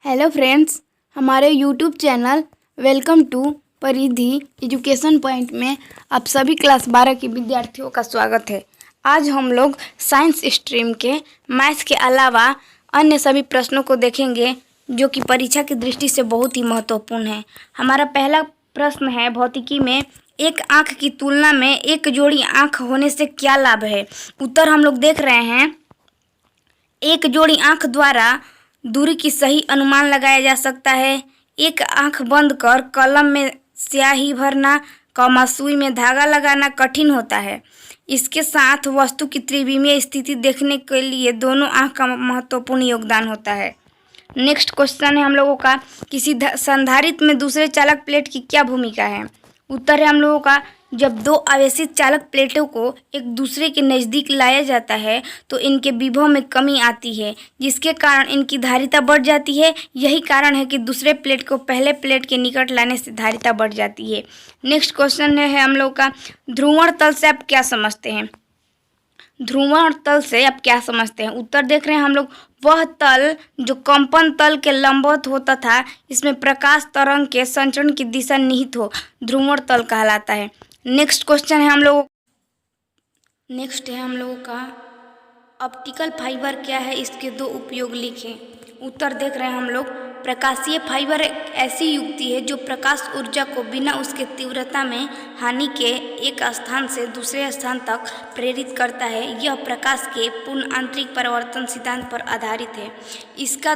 Hello friends, हमारे YouTube channel welcome to परिधि education point में आप सभी क्लास 12 के विद्यार्थियों का स्वागत है। आज हम लोग साइंस स्ट्रीम के मैथ्स के अलावा अन्य सभी प्रश्नों को देखेंगे जो कि परीक्षा की दृष्टि से बहुत ही महत्वपूर्ण है। हमारा पहला प्रश्न है, भौतिकी में एक आँख की तुलना में एक जोड़ी आँख होने से क्या लाभ है। उत्तर हम लोग देख रहे हैं। एक जोड़ी आँख द्वारा दूरी की सही अनुमान लगाया जा सकता है। एक आँख बंद कर कलम में स्याही भरना, सुई में धागा लगाना कठिन होता है। इसके साथ वस्तु की त्रिविमीय स्थिति देखने के लिए दोनों आँख का महत्वपूर्ण योगदान होता है। नेक्स्ट क्वेश्चन है हम लोगों का, किसी संधारित्र में दूसरे चालक प्लेट की क्या भूमिका है। उत्तर है हम लोगों का, जब दो आवेशित चालक प्लेटों को एक दूसरे के नज़दीक लाया जाता है तो इनके विभव में कमी आती है, जिसके कारण इनकी धारिता बढ़ जाती है। यही कारण है कि दूसरे प्लेट को पहले प्लेट के निकट लाने से धारिता बढ़ जाती है। नेक्स्ट क्वेश्चन है हम लोग का, ध्रुवण तल से आप क्या समझते हैं। ध्रुवण तल से आप क्या समझते हैं। उत्तर देख रहे हैं हम लोग, वह तल जो कंपन तल के लंबवत होता था, इसमें प्रकाश तरंग के संचरण की दिशा निहित हो, ध्रुवण तल कहलाता है। नेक्स्ट क्वेश्चन है हम लोग का, ऑप्टिकल फाइबर क्या है, इसके दो उपयोग लिखें। उत्तर देख रहे हैं हम लोग, प्रकाशीय फाइबर एक ऐसी युक्ति है जो प्रकाश ऊर्जा को बिना उसके तीव्रता में हानि के एक स्थान से दूसरे स्थान तक प्रेरित करता है। यह प्रकाश के पूर्ण आंतरिक परावर्तन सिद्धांत पर आधारित है। इसका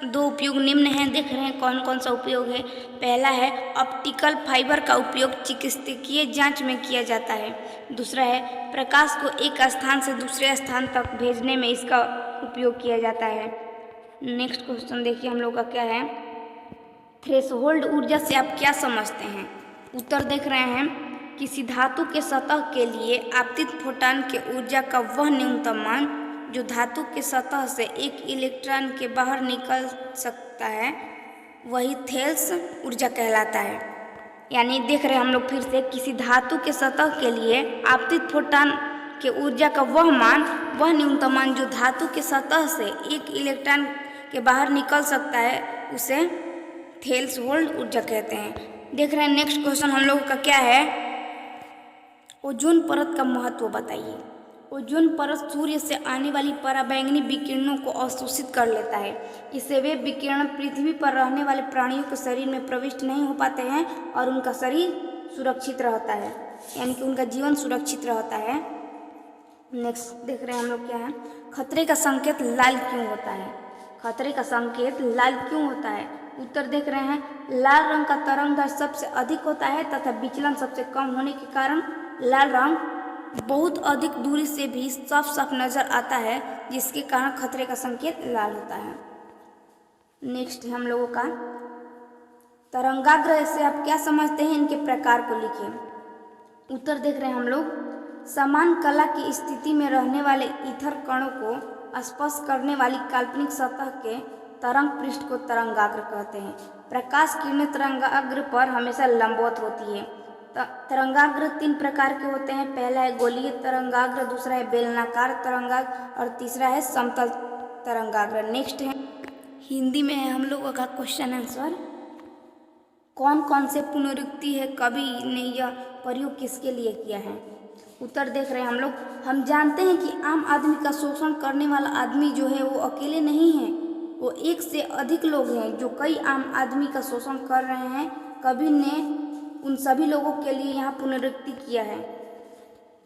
दो उपयोग निम्न हैं, देख रहे हैं कौन कौन सा उपयोग है। पहला है, ऑप्टिकल फाइबर का उपयोग चिकित्सकीय जांच में किया जाता है। दूसरा है, प्रकाश को एक स्थान से दूसरे स्थान तक भेजने में इसका उपयोग किया जाता है। नेक्स्ट क्वेश्चन देखिए हम लोग का क्या है, थ्रेशोल्ड ऊर्जा से आप क्या समझते हैं। उत्तर देख रहे हैं, किसी धातु के सतह के लिए आपतित फोटॉन के ऊर्जा का वह न्यूनतम मान जो धातु के सतह से एक इलेक्ट्रॉन के बाहर निकल सकता है, वही थेल्स ऊर्जा कहलाता है। यानी देख रहे हैं हम लोग फिर से, किसी धातु के सतह के लिए आपतित फोटॉन के ऊर्जा का वह न्यूनतम मान जो धातु के सतह से एक इलेक्ट्रॉन के बाहर निकल सकता है, उसे थ्रेशोल्ड ऊर्जा कहते हैं। देख रहे हैं नेक्स्ट क्वेश्चन हम लोगों का क्या है, ओजोन परत का महत्व बताइए। ओजोन परत सूर्य से आने वाली पराबैंगनी विकिरणों को अवशोषित कर लेता है। इससे वे विकिरण पृथ्वी पर रहने वाले प्राणियों के शरीर में प्रविष्ट नहीं हो पाते हैं और उनका शरीर सुरक्षित रहता है, यानी कि उनका जीवन सुरक्षित रहता है। नेक्स्ट देख रहे हैं हम लोग क्या है, खतरे का संकेत लाल क्यों होता है। खतरे का संकेत लाल क्यों होता है। उत्तर देख रहे हैं, लाल रंग का तरंग दैर्घ्य सबसे अधिक होता है तथा विचलन सबसे कम होने के कारण लाल रंग बहुत अधिक दूरी से भी साफ साफ नजर आता है, जिसके कारण खतरे का संकेत लाल होता है। नेक्स्ट हम लोगों का, तरंगाग्र से आप क्या समझते हैं, इनके प्रकार को लिखें। उत्तर देख रहे हैं हम लोग, समान कला की स्थिति में रहने वाले ईथर कणों को स्पर्श करने वाली काल्पनिक सतह के तरंग पृष्ठ को तरंगाग्र कहते हैं। प्रकाश किरणें तरंगाग्र पर हमेशा लंबवत होती है। तरंगाग्र तीन प्रकार के होते हैं। पहला है गोलीय तरंगाग्र, दूसरा है बेलनाकार तरंगाग्र और तीसरा है समतल तरंगाग्र। नेक्स्ट है, हिंदी में है हम लोगों का क्वेश्चन आंसर, कौन कौन से पुनरुक्ति है, कवि ने यह प्रयोग किसके लिए किया है। उत्तर देख रहे हैं हम लोग, हम जानते हैं कि आम आदमी का शोषण करने वाला आदमी जो है वो अकेले नहीं है, वो एक से अधिक लोग हैं जो कई आम आदमी का शोषण कर रहे हैं। कवि ने उन सभी लोगों के लिए यहाँ पुनरुक्ति किया है।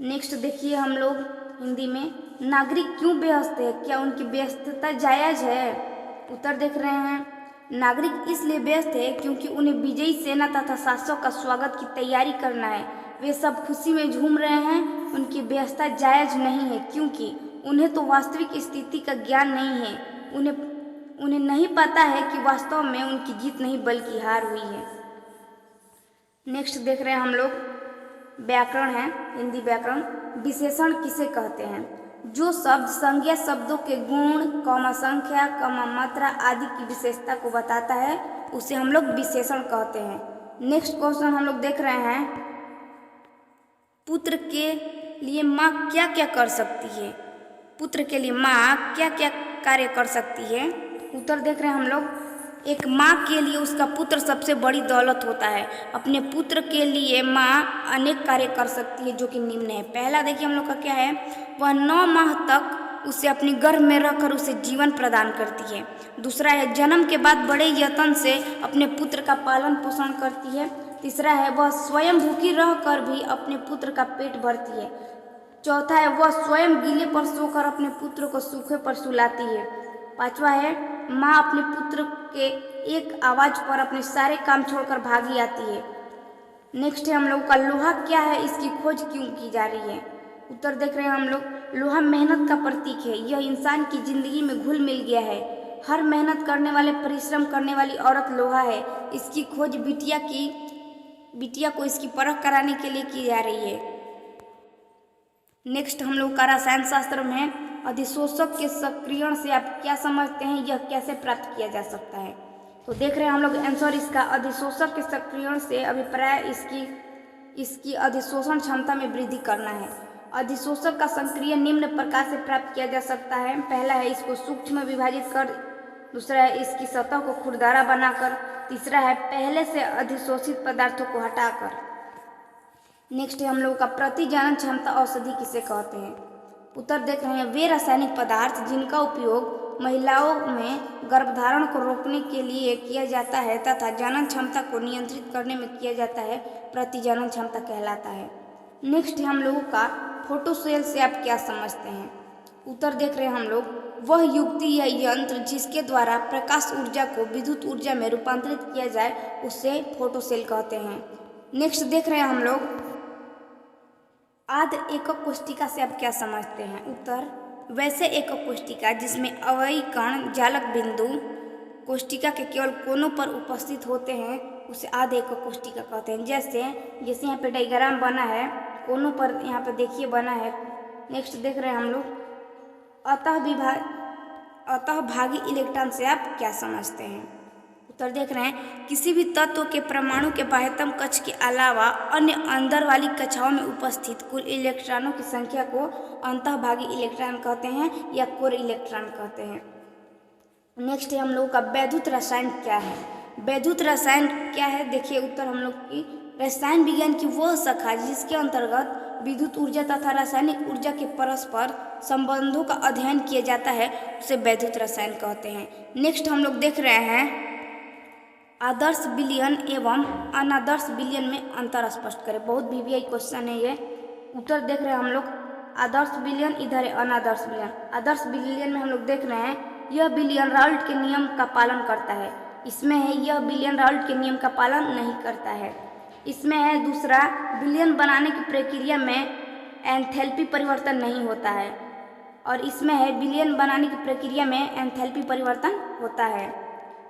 नेक्स्ट देखिए हम लोग हिंदी में, नागरिक क्यों व्यस्त है, क्या उनकी व्यस्तता जायज़ है। उत्तर देख रहे हैं, नागरिक इसलिए व्यस्त है क्योंकि उन्हें विजयी सेना तथा शासक का स्वागत की तैयारी करना है। वे सब खुशी में झूम रहे हैं। उनकी व्यस्तता जायज़ नहीं है क्योंकि उन्हें तो वास्तविक स्थिति का ज्ञान नहीं है। उन्हें नहीं पता है कि वास्तव में उनकी जीत नहीं बल्कि हार हुई है। नेक्स्ट देख रहे हैं हम लोग, व्याकरण है, हिंदी व्याकरण, विशेषण किसे कहते हैं। जो शब्द संज्ञा शब्दों के गुण, संख्या, मात्रा आदि की विशेषता को बताता है, उसे हम लोग विशेषण कहते हैं। नेक्स्ट क्वेश्चन हम लोग देख रहे हैं, पुत्र के लिए माँ क्या क्या कर सकती है। पुत्र के लिए माँ क्या क्या कार्य कर सकती है। उत्तर देख रहे हैं हम लोग, एक माँ के लिए उसका पुत्र सबसे बड़ी दौलत होता है। अपने पुत्र के लिए माँ अनेक कार्य कर सकती है जो कि निम्न है। पहला देखिए हम लोग का क्या है, वह 9 माह तक उसे अपनी गर्भ में रखकर उसे जीवन प्रदान करती है। दूसरा है जन्म के बाद बड़े यत्न से अपने पुत्र का पालन पोषण करती है। तीसरा है वह स्वयं भूखी रहकर भी अपने पुत्र का पेट भरती है। चौथा है वह स्वयं गीले पर सोकर अपने पुत्र को सूखे पर सुलाती है। पांचवा है माँ अपने पुत्र के एक आवाज पर अपने सारे काम छोड़कर भागी आती है। नेक्स्ट है हम लोग का लोहा क्या है, इसकी खोज क्यों की जा रही है। उत्तर देख रहे हैं हम लोग, लोहा मेहनत का प्रतीक है। यह इंसान की जिंदगी में घुल मिल गया है। हर मेहनत करने वाले, परिश्रम करने वाली औरत लोहा है। इसकी खोज बिटिया को इसकी परख कराने के लिए की जा रही है। नेक्स्ट हम लोग का रसायन शास्त्र में अधिशोषक के सक्रियण से आप क्या समझते हैं, यह कैसे प्राप्त किया जा सकता है। तो देख रहे हैं हम लोग आंसर इसका, अधिशोषक के सक्रियण से अभिप्राय इसकी अधिशोषण क्षमता में वृद्धि करना है। अधिशोषक का सक्रिय निम्न प्रकार से प्राप्त किया जा सकता है। पहला है इसको सूक्ष्म विभाजित कर, दूसरा है इसकी सतह को खुरदरा बनाकर, तीसरा है पहले से अधिशोषित पदार्थों को हटाकर। नेक्स्ट है हम लोगों का प्रतिजनन क्षमता औषधि किसे कहते हैं। उत्तर देख रहे हैं, वे रासायनिक पदार्थ जिनका उपयोग महिलाओं में गर्भधारण को रोकने के लिए किया जाता है तथा जनन क्षमता को नियंत्रित करने में किया जाता है, प्रतिजनन क्षमता कहलाता है। नेक्स्ट है हम लोगों का फोटोसेल से आप क्या समझते हैं। उत्तर देख रहे हैं हम लोग, वह युक्ति या यंत्र जिसके द्वारा प्रकाश ऊर्जा को विद्युत ऊर्जा में रूपांतरित किया जाए उसे फोटोसेल कहते हैं। नेक्स्ट देख रहे हैं हम लोग, आध एकक कोशिका से आप क्या समझते हैं। उत्तर, वैसे एकक कोशिका जिसमें अवयवी कण जालक बिंदु कोशिका के केवल कोनों पर उपस्थित होते हैं उसे आध एकक कोशिका कहते हैं। जैसे यहाँ पे डायग्राम बना है, कोनों पर यहाँ पे देखिए बना है। नेक्स्ट देख रहे हैं हम लोग, अतः भागी इलेक्ट्रॉन से आप क्या समझते हैं। उत्तर देख रहे हैं, किसी भी तत्व के परमाणु के बाह्यतम कक्ष के अलावा अन्य अंदर वाली कक्षाओं में उपस्थित कुल इलेक्ट्रॉनों की संख्या को अंतःभागी इलेक्ट्रॉन कहते हैं या कोर इलेक्ट्रॉन कहते हैं। नेक्स्ट है हम लोगों का वैद्युत रसायन क्या है। वैद्युत रसायन क्या है, देखिए उत्तर हम लोग की, रसायन विज्ञान की वह शाखा जिसके अंतर्गत विद्युत ऊर्जा तथा रासायनिक ऊर्जा के परस्पर संबंधों का अध्ययन किया जाता है उसे वैद्युत रसायन कहते हैं। नेक्स्ट हम लोग देख रहे हैं, आदर्श विलयन एवं अनादर्श विलयन में अंतर स्पष्ट करें। बहुत वीवीआई क्वेश्चन है ये। उत्तर देख रहे हैं हम लोग, आदर्श विलयन इधर है, अनादर्श विलयन। आदर्श विलयन में हम लोग देख रहे हैं, यह विलयन राउल्ट के नियम का पालन करता है। इसमें है यह विलयन राउल्ट के नियम का पालन नहीं करता है। इसमें है दूसरा, विलयन बनाने की प्रक्रिया में एंथैल्पी परिवर्तन नहीं होता है। और इसमें है विलयन बनाने की प्रक्रिया में एंथैल्पी परिवर्तन होता है।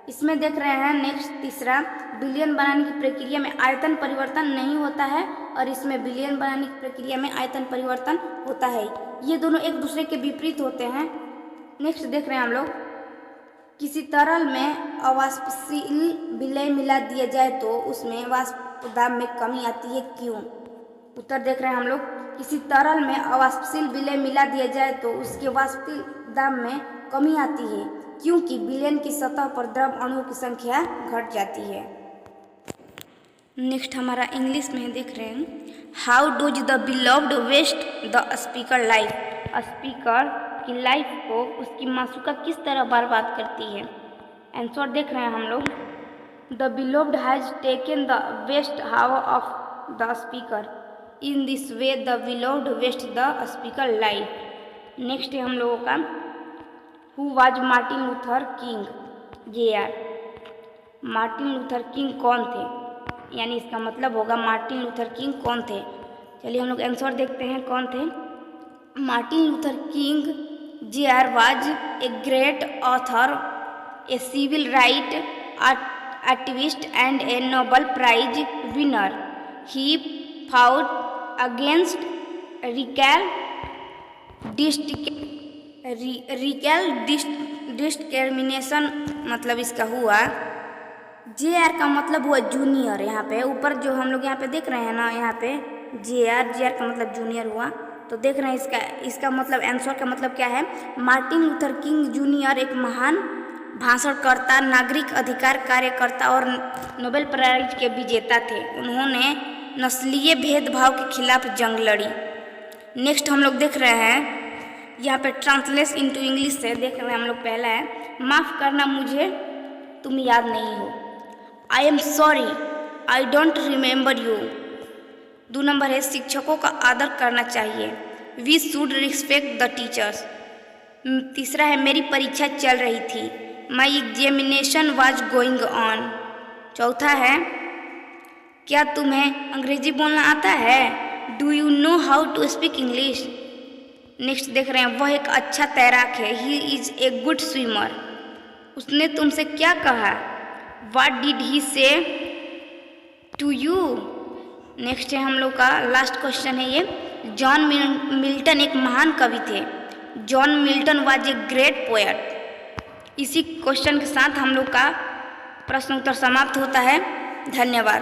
इसमें देख रहे हैं नेक्स्ट तीसरा, विलयन बनाने की प्रक्रिया में आयतन परिवर्तन नहीं होता है और इसमें विलयन बनाने की प्रक्रिया में आयतन परिवर्तन होता है। ये दोनों एक दूसरे के विपरीत होते हैं। नेक्स्ट देख रहे हैं हम लोग, किसी तरल में अवाष्पशील विलय मिला दिया जाए तो उसमें वाष्प दाब में कमी आती है, क्यों। उत्तर देख रहे हैं हम लोग, किसी तरल में अवाष्पशील विलय मिला दिया जाए तो उसके वाष्पशील दाब में कमी आती है क्योंकि विलयन की सतह पर द्रव अणुओं की संख्या घट जाती है। नेक्स्ट हमारा इंग्लिश में देख रहे हैं, how does the beloved waste the speaker life. Speaker की लाइफ को उसकी मासूका किस तरह बर्बाद करती है। आंसर देख रहे हैं हम लोग, the beloved has taken the waste hour of the speaker, in this way the beloved waste the speaker life. Next है हम लोगों का, who was Martin Luther King. JR, Martin Luther King कौन थे, यानी इसका मतलब होगा मार्टिन लूथर किंग कौन थे। चलिए हम लोग आंसर देखते हैं कौन थे। Martin Luther King JR was a great author, a civil right activist and a Nobel prize winner. He fought against discrimination, मतलब इसका हुआ। JR का मतलब हुआ जूनियर। यहाँ पे ऊपर जो हम लोग यहाँ पे देख रहे हैं ना, यहाँ पे JR का मतलब जूनियर हुआ। तो देख रहे हैं इसका मतलब आंसर का मतलब क्या है, मार्टिन लूथर किंग जूनियर एक महान भाषणकर्ता, नागरिक अधिकार कार्यकर्ता और नोबेल प्राइज के विजेता थे। उन्होंने नस्लीय भेदभाव के खिलाफ जंग लड़ी। नेक्स्ट हम लोग देख रहे हैं, यहाँ पे ट्रांसलेट इनटू इंग्लिश से देख रहे हैं हम लोग। पहला है, माफ़ करना, मुझे तुम याद नहीं हो। I am sorry, I don't remember you. 2 नंबर है, शिक्षकों का आदर करना चाहिए। We should respect the teachers. तीसरा है, मेरी परीक्षा चल रही थी। My examination was going on. चौथा है, क्या तुम्हें अंग्रेजी बोलना आता है? Do you know how to speak English. Next देख रहे हैं, वह एक अच्छा तैराक है। He is a good swimmer. उसने तुमसे क्या कहा? What did he say to you? Next है हम लोग का लास्ट क्वेश्चन है ये, जॉन मिल्टन एक महान कवि थे। John Milton was a great poet. इसी क्वेश्चन के साथ हम लोग का प्रश्न उत्तर समाप्त होता है। धन्यवाद।